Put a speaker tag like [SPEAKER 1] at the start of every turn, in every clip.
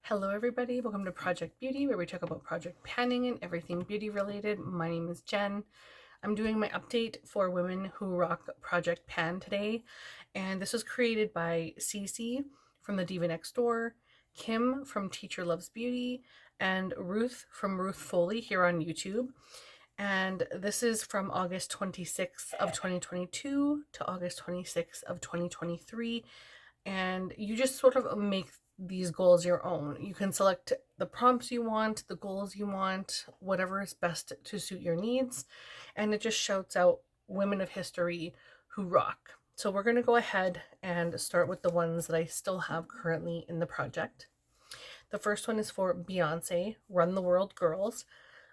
[SPEAKER 1] Hello everybody, welcome to Project Beauty, where we talk about project panning and everything beauty related. My name is Jen. I'm doing my update for Women Who Rock Project Pan today, and this was created by Cece from the Diva Next Door, Kim from Teacher Loves Beauty, and Ruth from Ruth Foley here on YouTube. And this is from August 26th of 2022 to August 26th of 2023. And you just sort of make these goals your own. You can select the prompts you want, the goals you want, whatever is best to suit your needs. And it just shouts out women of history who rock. So we're going to go ahead and start with the ones that I still have currently in the project. The first one is for Beyonce, Run the World Girls,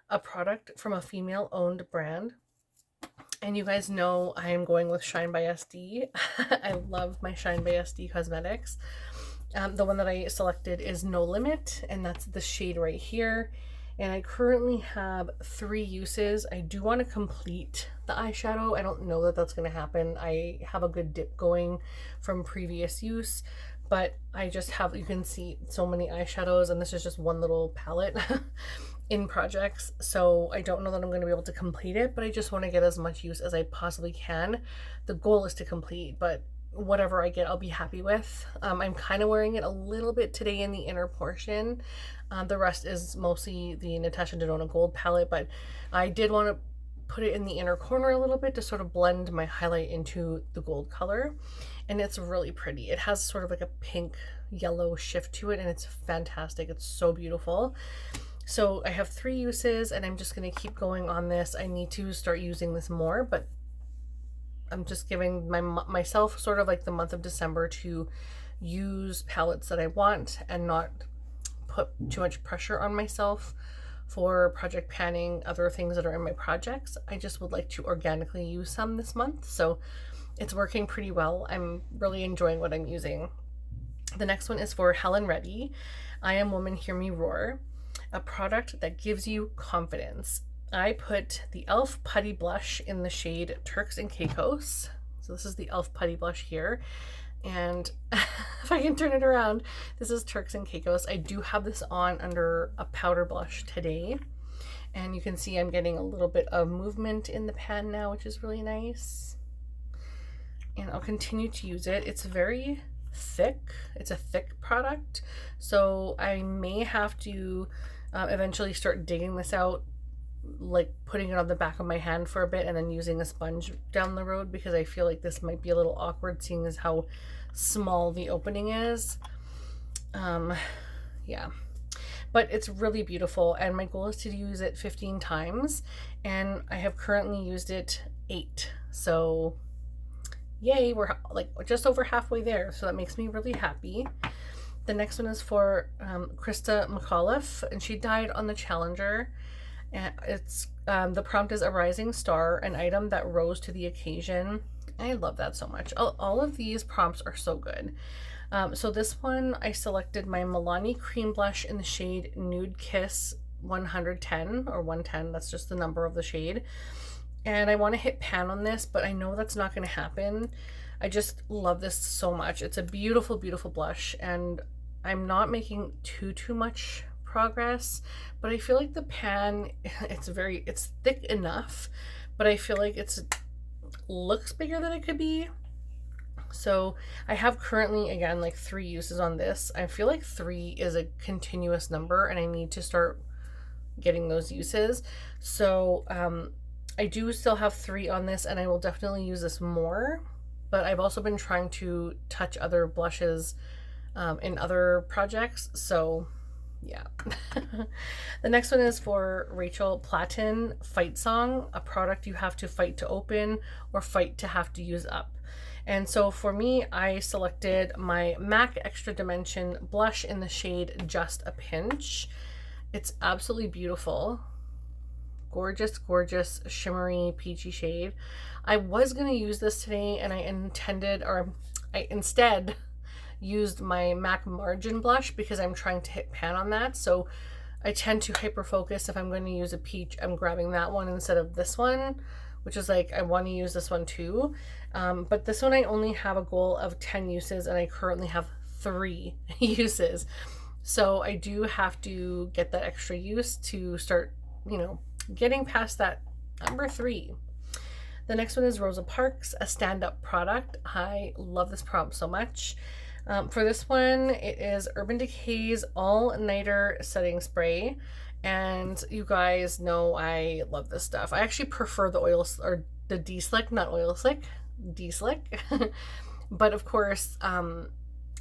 [SPEAKER 1] a product from a female-owned brand. And you guys know I am going with Shine by SD. I love my Shine by SD cosmetics. The one that I selected is No Limit, and that's the shade right here. And I currently have 3 uses. I do want to complete the eyeshadow. I don't know that that's going to happen. I have a good dip going from previous use, but I just have, you can see so many eyeshadows, and this is just one little palette in projects. So I don't know that I'm going to be able to complete it, but I just want to get as much use as I possibly can. The goal is to complete, but whatever I get, I'll be happy with. I'm kind of wearing it a little bit today in the inner portion. The rest is mostly the Natasha Denona Gold palette, but I did want to put it in the inner corner a little bit to sort of blend my highlight into the gold color. And it's really pretty. It has sort of like a pink yellow shift to it, and it's fantastic. It's so beautiful. So I have 3 uses, and I'm just going to keep going on this. I need to start using this more, but I'm just giving myself sort of like the month of December to use palettes that I want and not put too much pressure on myself for project panning other things that are in my projects. I just would like to organically use some this month, so it's working pretty well. I'm really enjoying what I'm using. The next one is for Helen Reddy, I Am Woman Hear Me Roar, a product that gives you confidence. I put the e.l.f. Putty Blush in the shade Turks and Caicos. So this is the e.l.f. Putty Blush here. And if I can turn it around, this is Turks and Caicos. I do have this on under a powder blush today. And you can see I'm getting a little bit of movement in the pan now, which is really nice. And I'll continue to use it. It's very thick. It's a thick product. So I may have to eventually start digging this out, like putting it on the back of my hand for a bit and then using a sponge down the road, because I feel like this might be a little awkward seeing as how small the opening is. Yeah, but it's really beautiful, and my goal is to use it 15 times, and I have currently used it 8. So yay, we're like just over halfway there, so that makes me really happy. The next one is for Krista McAuliffe, and she died on the Challenger. And it's the prompt is a rising star, an item that rose to the occasion. I love that so much. All of these prompts are so good. So this one, I selected my Milani Cream Blush in the shade Nude Kiss 110 or 110. That's just the number of the shade. And I want to hit pan on this, but I know that's not going to happen. I just love this so much. It's a beautiful, beautiful blush, and I'm not making too much progress, but I feel like the pan, it's thick enough, but I feel like it's looks bigger than it could be. So I have currently, again, like 3 uses on this. I feel like 3 is a continuous number, and I need to start getting those uses. So I do still have 3 on this, and I will definitely use this more, but I've also been trying to touch other blushes in other projects, so yeah. The next one is for Rachel Platten, Fight Song, a product you have to fight to open or fight to have to use up. And so for me, I selected my MAC Extra Dimension blush in the shade Just a Pinch. It's absolutely beautiful. Gorgeous, gorgeous, shimmery, peachy shade. I was going to use this today, and I instead used my MAC Margin blush because I'm trying to hit pan on that. So I tend to hyper focus. If I'm going to use a peach, I'm grabbing that one instead of this one, which is like, I want to use this one too. But this one, I only have a goal of 10 uses, and I currently have 3 uses. So I do have to get that extra use to start, getting past that number 3. The next one is Rosa Parks, a stand-up product. I love this product so much. For this one, it is Urban Decay's All-Nighter Setting Spray. And you guys know I love this stuff. I actually prefer the oil, or the D-Slick, not Oil Slick, D-Slick. But of course,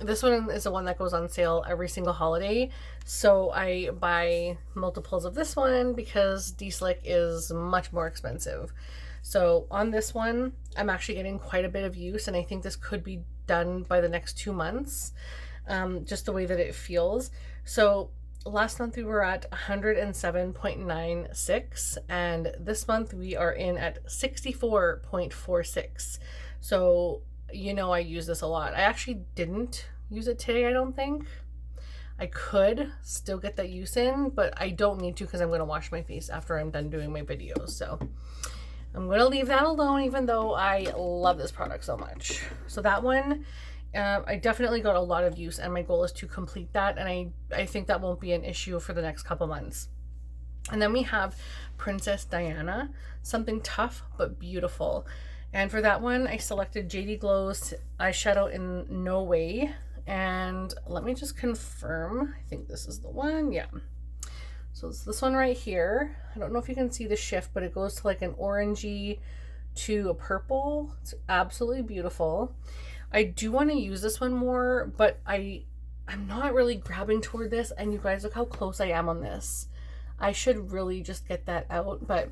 [SPEAKER 1] this one is the one that goes on sale every single holiday. So I buy multiples of this one because D-Slick is much more expensive. So on this one, I'm actually getting quite a bit of use, and I think this could be done by the next 2 months, just the way that it feels. So last month we were at 107.96, and this month we are in at 64.46. So I use this a lot. I actually didn't use it today, I don't think. I could still get that use in, but I don't need to because I'm going to wash my face after I'm done doing my videos. So I'm going to leave that alone, even though I love this product so much. So that one, I definitely got a lot of use, and my goal is to complete that. And I think that won't be an issue for the next couple months. And then we have Princess Diana, something tough but beautiful. And for that one, I selected JD Glow's eyeshadow in No Way. And let me just confirm. I think this is the one. Yeah. So it's this one right here. I don't know if you can see the shift, but it goes to like an orangey to a purple. It's absolutely beautiful. I do want to use this one more, but I'm not really grabbing toward this. And you guys, look how close I am on this. I should really just get that out, but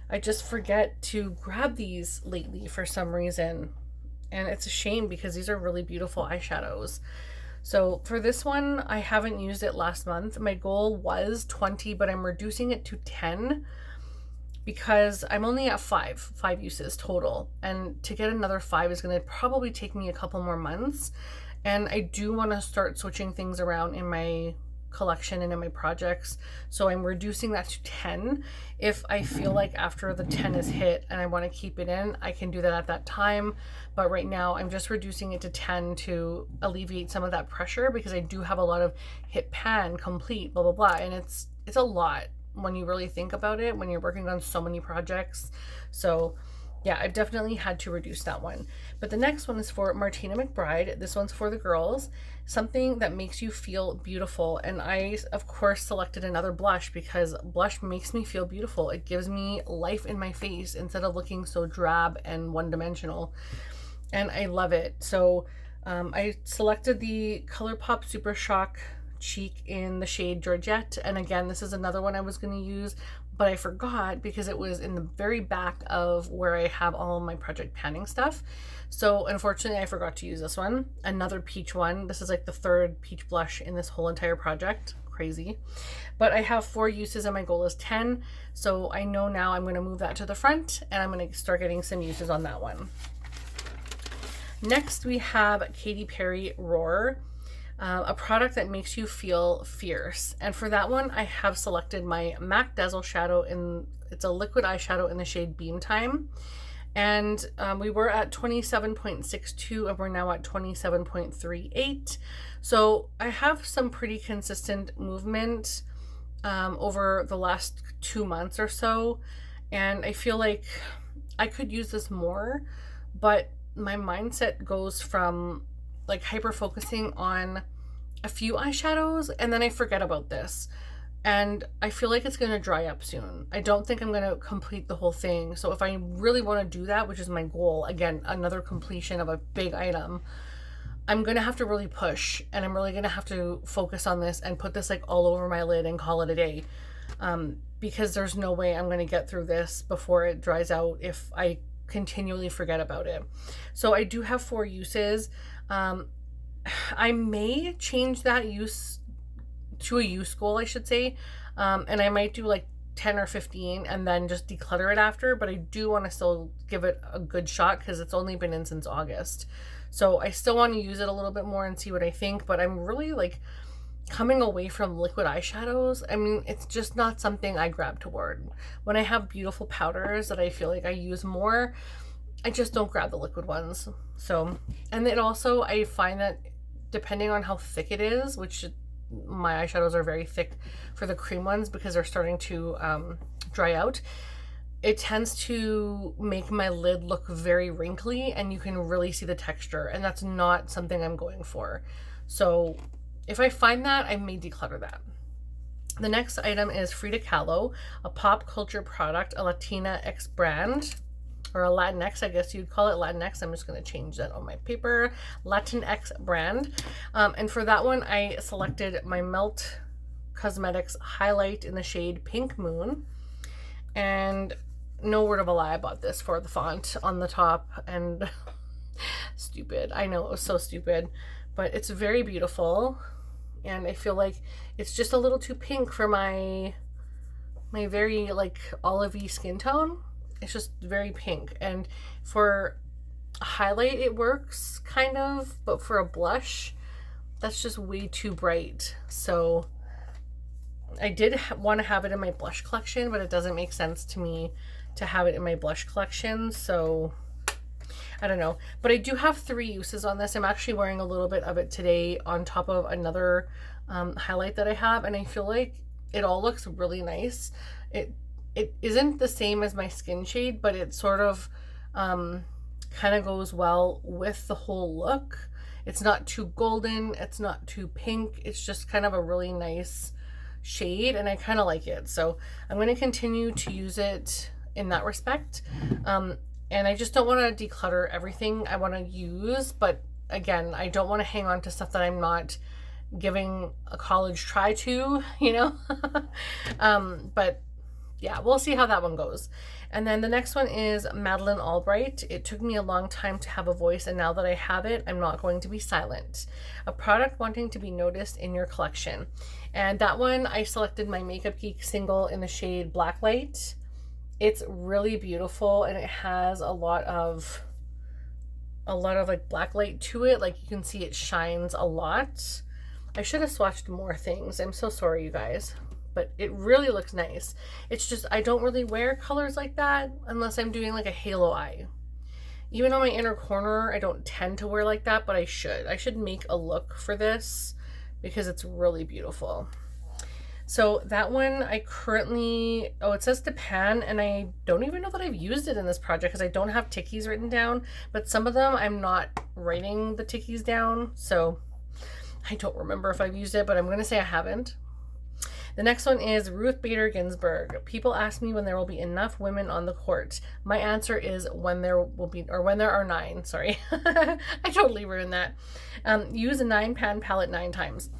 [SPEAKER 1] I just forget to grab these lately for some reason. And it's a shame because these are really beautiful eyeshadows. So for this one, I haven't used it last month. My goal was 20, but I'm reducing it to 10 because I'm only at 5 uses total. And to get another 5 is going to probably take me a couple more months. And I do want to start switching things around in my collection and in my projects. So I'm reducing that to 10. If I feel like after the 10 is hit and I want to keep it in, I can do that at that time. But right now I'm just reducing it to 10 to alleviate some of that pressure because I do have a lot of hit pan, complete, blah, blah, blah. And it's a lot when you really think about it, when you're working on so many projects. So yeah, I've definitely had to reduce that one. But the next one is for Martina McBride. This one's for the girls. Something that makes you feel beautiful. And I, of course, selected another blush because blush makes me feel beautiful. It gives me life in my face instead of looking so drab and one-dimensional. And I love it. So I selected the ColourPop Super Shock Cheek in the shade Georgette. And again, this is another one I was going to use, but I forgot because it was in the very back of where I have all of my project panning stuff. So unfortunately, I forgot to use this one. Another peach one. This is like the 3rd peach blush in this whole entire project. Crazy. But I have 4 uses and my goal is 10. So I know now I'm going to move that to the front and I'm going to start getting some uses on that one. Next, we have Katy Perry Roar. A product that makes you feel fierce. And for that one, I have selected my MAC Dazzle Shadow it's a liquid eyeshadow in the shade Beam Time. And we were at 27.62 and we're now at 27.38. So I have some pretty consistent movement over the last 2 months or so. And I feel like I could use this more, but my mindset goes from like hyper focusing on a few eyeshadows and then I forget about this and I feel like it's going to dry up soon. I don't think I'm going to complete the whole thing. So if I really want to do that, which is my goal, again, another completion of a big item, I'm going to have to really push and I'm really going to have to focus on this and put this like all over my lid and call it a day. Because there's no way I'm going to get through this before it dries out if I continually forget about it. So I do have 4 uses. I may change that use to a use goal, I should say. And I might do like 10 or 15 and then just declutter it after, but I do want to still give it a good shot because it's only been in since August. So I still want to use it a little bit more and see what I think, but I'm really like coming away from liquid eyeshadows. I mean, it's just not something I grab toward. When I have beautiful powders that I feel like I use more, I just don't grab the liquid ones. So, and then also I find that depending on how thick it is, which my eyeshadows are very thick for the cream ones because they're starting to dry out, it tends to make my lid look very wrinkly and you can really see the texture, and that's not something I'm going for. So if I find that, I may declutter that. The next item is Frida Kahlo, a pop culture product, a Latinx brand, or a Latinx, I guess you'd call it Latinx. I'm just going to change that on my paper. Latinx brand. And for that one, I selected my Melt Cosmetics highlight in the shade Pink Moon. And no word of a lie, I bought this for the font on the top, and stupid. I know, it was so stupid, but it's very beautiful, and I feel like it's just a little too pink for my very like olivey skin tone. It's just very pink, and for a highlight it works kind of, but for a blush that's just way too bright. So I did want to have it in my blush collection, but it doesn't make sense to me to have it in my blush collection, so I don't know. But I do have 3 uses on this. I'm actually wearing a little bit of it today on top of another highlight that I have, and I feel like it all looks really nice. It isn't the same as my skin shade, but it sort of kind of goes well with the whole look. It's not too golden, it's not too pink, it's just kind of a really nice shade, and I kind of like it. So I'm going to continue to use it in that respect, and I just don't want to declutter everything I want to use, but again, I don't want to hang on to stuff that I'm not giving a college try to, you know. But yeah, we'll see how that one goes. And then the next one is Madeleine Albright. It took me a long time to have a voice, and now that I have it, I'm not going to be silent. A product wanting to be noticed in your collection. And that one, I selected my Makeup Geek single in the shade Blacklight. It's really beautiful, and it has a lot of like blacklight to it. Like you can see it shines a lot. I should have swatched more things. I'm so sorry, you guys. But it really looks nice. It's just I don't really wear colors like that unless I'm doing like a halo eye. Even on my inner corner, I don't tend to wear like that, but I should. I should make a look for this because it's really beautiful. So that one I currently, oh, it says to pan, and I don't even know that I've used it in this project because I don't have tickies written down, but some of them I'm not writing the tickies down, so I don't remember if I've used it, but I'm going to say I haven't. The next one is Ruth Bader Ginsburg. People ask me when there will be enough women on the court. My answer is when there will be, or when there are 9. Sorry. I totally ruined that. Use a 9-pan palette 9 times.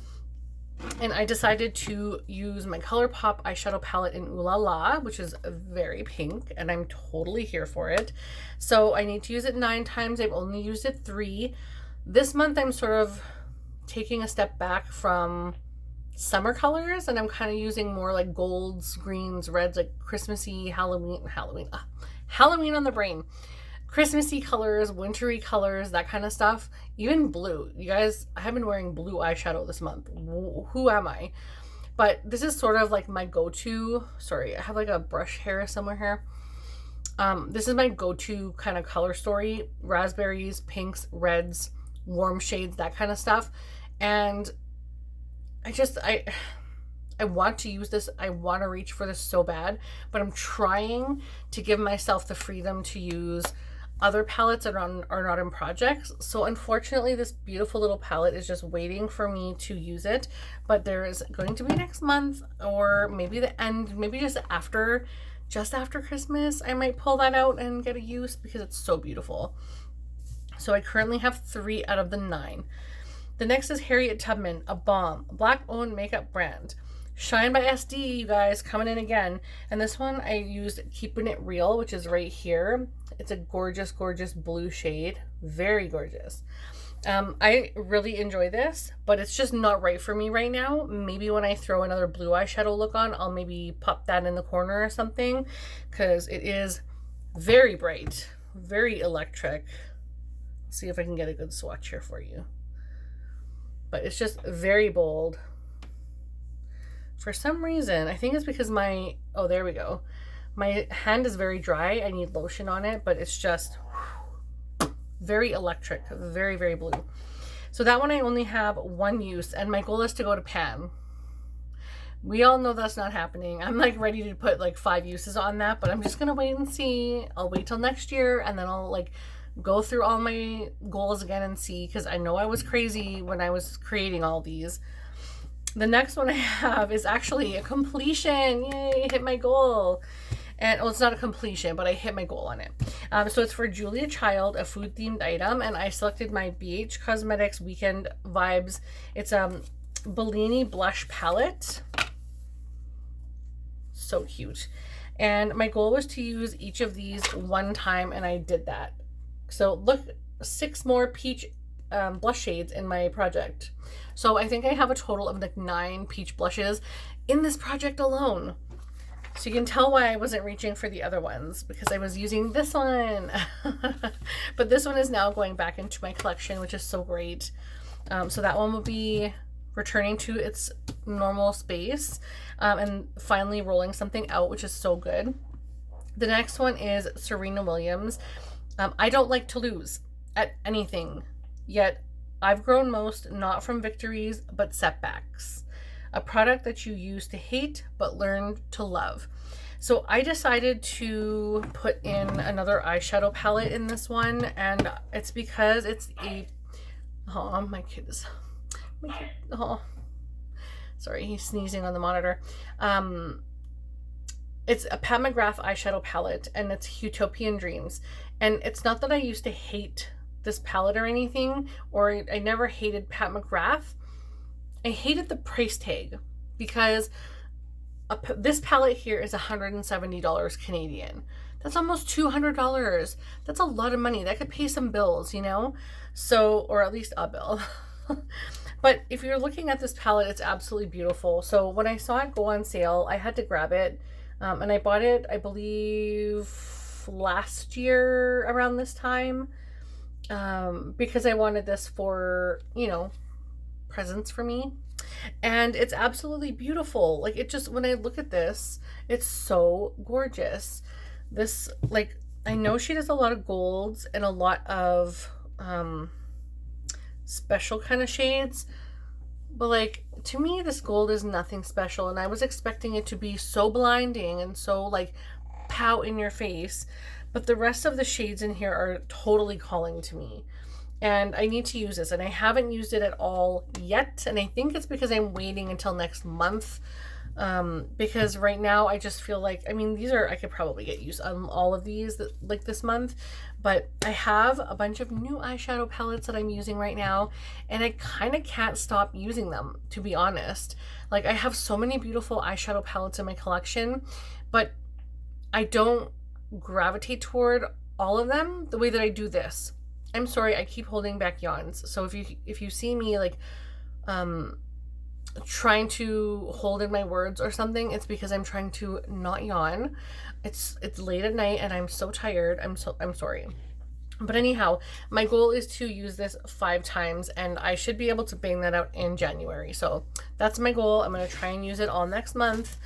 [SPEAKER 1] And I decided to use my ColourPop eyeshadow palette in Ooh La La, which is very pink, and I'm totally here for it. So I need to use it 9 times. I've only used it 3. This month I'm sort of taking a step back from summer colors, and I'm kind of using more like golds, greens, reds, like Christmassy, Halloween on the brain. Christmassy colors, wintry colors, that kind of stuff. Even blue. You guys, I have been wearing blue eyeshadow this month. Who am I? But this is sort of like my go-to. Sorry, I have like a brush hair somewhere here. This is my go-to kind of color story. Raspberries, pinks, reds, warm shades, that kind of stuff. And I want to use this. I want to reach for this so bad, but I'm trying to give myself the freedom to use other palettes that are not in projects. So unfortunately, this beautiful little palette is just waiting for me to use it, but there is going to be next month, or maybe the end, maybe just after Christmas, I might pull that out and get a use because it's so beautiful. So I currently have 3 out of the 9. The next is Harriet Tubman, a bomb, a Black-owned makeup brand. Shine by SD, you guys, coming in again. And this one I used Keeping It Real, which is right here. It's a gorgeous, gorgeous blue shade. Very gorgeous. I really enjoy this, but it's just not right for me right now. Maybe when I throw another blue eyeshadow look on, I'll maybe pop that in the corner or something, because it is very bright, very electric. Let's see if I can get a good swatch here for you. But it's just very bold. For some reason, I think it's because oh, there we go. My hand is very dry. I need lotion on it, but it's just very electric, very, very blue. So that one I only have one use, and my goal is to go to pan. We all know that's not happening. I'm like ready to put like 5 uses on that, but I'm just gonna wait and see. I'll wait till next year, and then I'll like go through all my goals again and see, because I know I was crazy when I was creating all these. The next one I have is actually a completion. Yay, hit my goal. And well, it's not a completion, but I hit my goal on it. So it's for Julia Child, a food themed item, and I selected my BH Cosmetics Weekend Vibes. It's Bellini blush palette. So cute. And my goal was to use each of these one time, and I did that. So look, 6 more peach blush shades in my project. So I think I have a total of like 9 peach blushes in this project alone. So you can tell why I wasn't reaching for the other ones, because I was using this one. But this one is now going back into my collection, which is so great. So that one will be returning to its normal space, and finally rolling something out, which is so good. The next one is Serena Williams. I don't like to lose at anything, yet I've grown most not from victories but setbacks. A product that you used to hate but learned to love. So I decided to put in another eyeshadow palette in this one, and it's because it's a sorry, he's sneezing on the monitor. It's a Pat McGrath eyeshadow palette, and it's Utopian Dreams. And it's not that I used to hate this palette or anything, or I never hated Pat McGrath. I hated the price tag, because this palette here is $170 Canadian. That's almost $200. That's a lot of money. That could pay some bills, you know? So, or at least a bill. But if you're looking at this palette, it's absolutely beautiful. So when I saw it go on sale, I had to grab it. And I bought it, I believe, last year around this time, because I wanted this for, you know, presents for me. And it's absolutely beautiful. Like, it just, when I look at this, it's so gorgeous. This, like, I know she does a lot of golds and a lot of special kind of shades, but like, to me, this gold is nothing special, and I was expecting it to be so blinding and so like pow in your face, but the rest of the shades in here are totally calling to me, and I need to use this, and I haven't used it at all yet, and I think it's because I'm waiting until next month, because right now I just feel like, I mean, I could probably get used on all of these like this month, but I have a bunch of new eyeshadow palettes that I'm using right now, and I kind of can't stop using them, to be honest. Like, I have so many beautiful eyeshadow palettes in my collection, but I don't gravitate toward all of them the way that I do this. I'm sorry, I keep holding back yawns. So if you see me like trying to hold in my words or something, it's because I'm trying to not yawn. It's late at night and I'm so tired. I'm sorry. But anyhow, my goal is to use this 5 times, and I should be able to bang that out in January. So that's my goal. I'm going to try and use it all next month.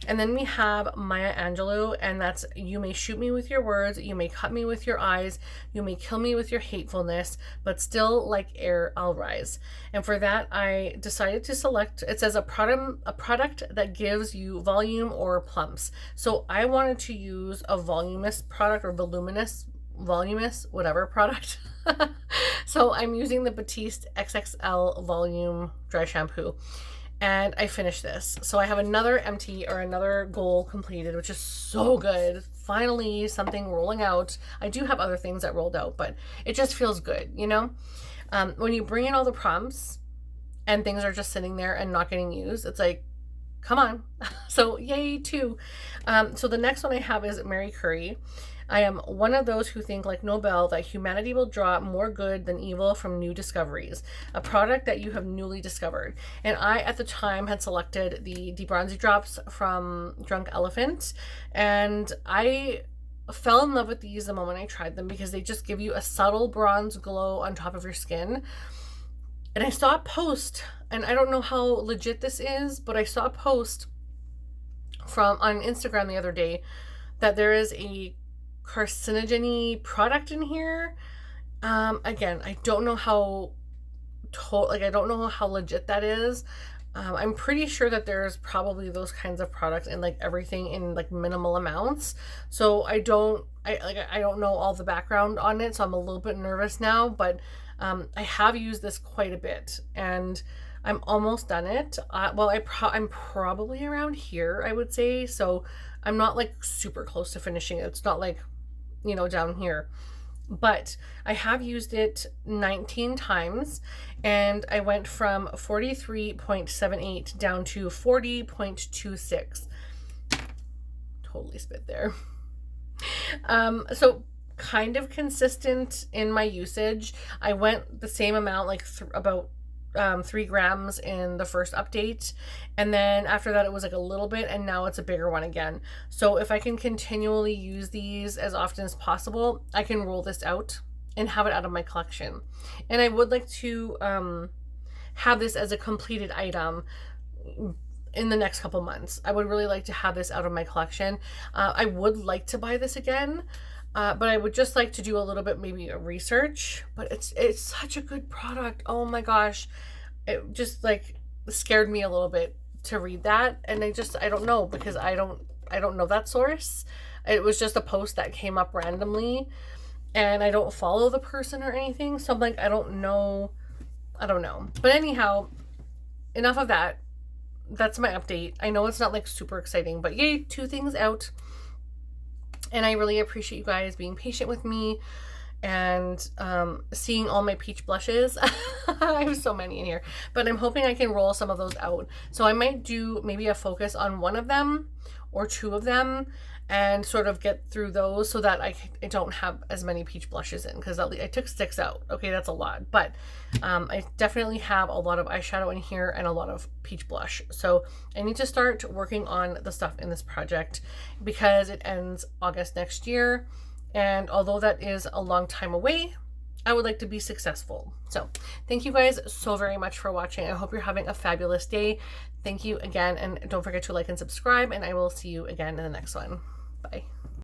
[SPEAKER 1] And then we have Maya Angelou, and that's, you may shoot me with your words, you may cut me with your eyes, you may kill me with your hatefulness, but still like air I'll rise. And for that, I decided to select, it says a product that gives you volume or plumps. So I wanted to use a voluminous product, or voluminous, whatever product. So I'm using the Batiste XXL Volume Dry Shampoo. And I finished this. So I have another empty, or another goal completed, which is so good. Finally, something rolling out. I do have other things that rolled out, but it just feels good, you know? When you bring in all the prompts and things are just sitting there and not getting used, it's like, come on. So yay, too. So the next one I have is Mary Curry. I am one of those who think, like Nobel, that humanity will draw more good than evil from new discoveries, a product that you have newly discovered. And I, at the time, had selected the Debronzy Drops from Drunk Elephant, and I fell in love with these the moment I tried them, because they just give you a subtle bronze glow on top of your skin. And I saw a post, and I don't know how legit this is, but I saw a post on Instagram the other day that there is a carcinogen product in here. Again, I don't know how like, I don't know how legit that is. I'm pretty sure that there's probably those kinds of products in like everything in like minimal amounts. So I don't know all the background on it, so I'm a little bit nervous now, but I have used this quite a bit and I'm almost done it. Well, I'm probably around here, I would say. So I'm not like super close to finishing it. It's not like, you know, down here. But I have used it 19 times and I went from 43.78 down to 40.26. Totally spit there. So kind of consistent in my usage. I went the same amount, like about 3 grams in the first update, and then after that it was like a little bit, and now it's a bigger one again. So if I can continually use these as often as possible, I can roll this out and have it out of my collection. And I would like to have this as a completed item in the next couple months. I would really like to have this out of my collection. I would like to buy this again, but I would just like to do a little bit, maybe a research. But it's such a good product. Oh my gosh, it just like scared me a little bit to read that, and I don't know, because I don't know that source. It was just a post that came up randomly, and I don't follow the person or anything, so I'm like, I don't know. But anyhow, enough of that. That's my update. I know it's not like super exciting, but yay, 2 things out. And I really appreciate you guys being patient with me and seeing all my peach blushes. I have so many in here, but I'm hoping I can roll some of those out. So I might do maybe a focus on one of them or 2 of them and sort of get through those so that I don't have as many peach blushes in, because I took 6 out. Okay, that's a lot, but I definitely have a lot of eyeshadow in here and a lot of peach blush. So I need to start working on the stuff in this project because it ends August next year. And although that is a long time away, I would like to be successful. So thank you guys so very much for watching. I hope you're having a fabulous day. Thank you again. And don't forget to like and subscribe, and I will see you again in the next one. Bye.